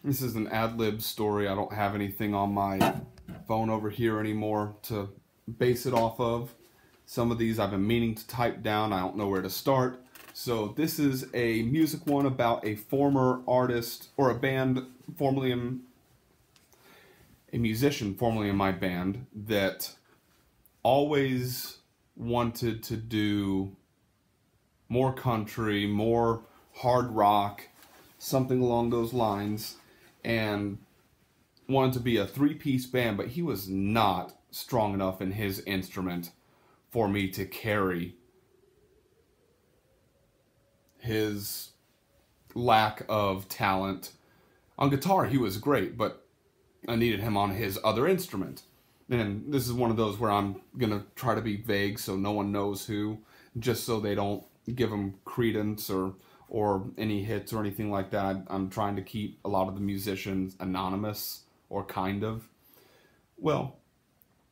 This is an ad-lib story. I don't have anything on my phone over here anymore to base it off of. Some of these I've been meaning to type down. I don't know where to start. So this is a music one about a former artist or a band formerly in a musician formerly in my band that always wanted to do more country, more hard rock, something along those lines, and wanted to be a three-piece band, but he was not strong enough in his instrument for me to carry his lack of talent. On guitar, he was great, but I needed him on his other instrument. And this is one of those where I'm going to try to be vague so no one knows who, just so they don't give him credence or any hits or anything like that. I'm trying to keep a lot of the musicians anonymous, or kind of. Well,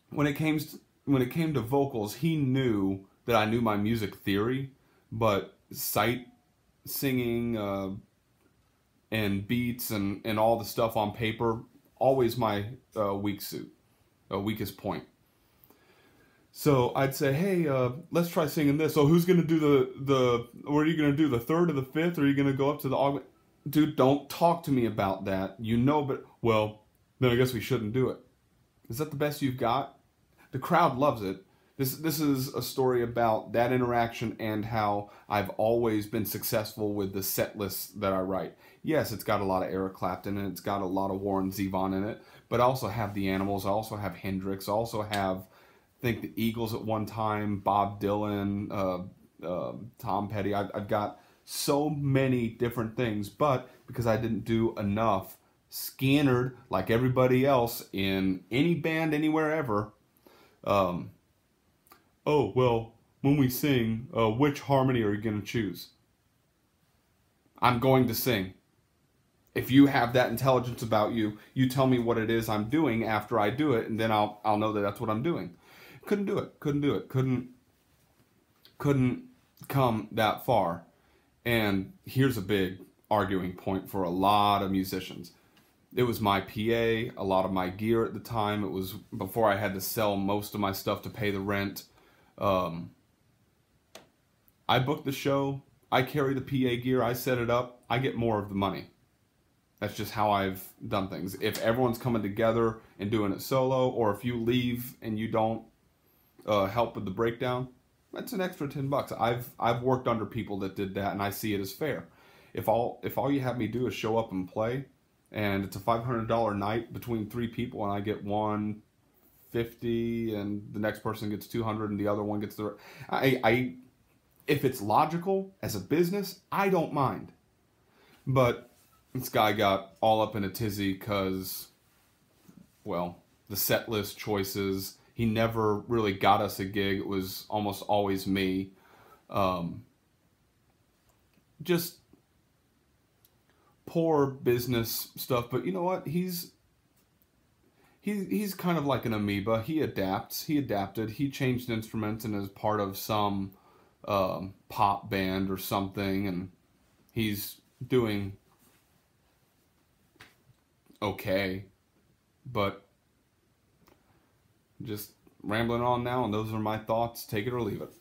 when it came to vocals, he knew that I knew my music theory, but sight singing and beats and all the stuff on paper, always my weakest point. So I'd say, hey, let's try singing this. So who's gonna do what are you gonna do, the third or the fifth? Or are you gonna go up to the augment? Dude, don't talk to me about that. You know, but, well, then I guess we shouldn't do it. Is that the best you've got? The crowd loves it. This is a story about that interaction and how I've always been successful with the set lists that I write. Yes, it's got a lot of Eric Clapton and it's got a lot of Warren Zevon in it, but I also have the Animals, I also have Hendrix, I also have, I think, the Eagles at one time, Bob Dylan, Tom Petty. I've got so many different things, but because I didn't do enough Skinner like everybody else in any band anywhere ever, oh, well, when we sing, which harmony are you going to choose? I'm going to sing. If you have that intelligence about you, you tell me what it is I'm doing after I do it, and then I'll know that that's what I'm doing. Couldn't do it. Couldn't do it. Couldn't come that far. And here's a big arguing point for a lot of musicians. It was my PA, a lot of my gear at the time. It was before I had to sell most of my stuff to pay the rent. I book the show, I carry the PA gear, I set it up, I get more of the money. That's just how I've done things. If everyone's coming together and doing it solo, or if you leave and you don't help with the breakdown, that's an extra $10. I've worked under people that did that, and I see it as fair. If all you have me do is show up and play, and it's a $500 night between three people, and I get $150, and the next person gets $200, and the other one gets the... If it's logical as a business, I don't mind. But this guy got all up in a tizzy because, well, the set list choices. He never really got us a gig. It was almost always me. Just poor business stuff. But you know what? He's kind of like an amoeba. He adapts. He adapted. He changed instruments and is part of some pop band or something, and he's doing okay. But just rambling on now, and those are my thoughts. Take it or leave it.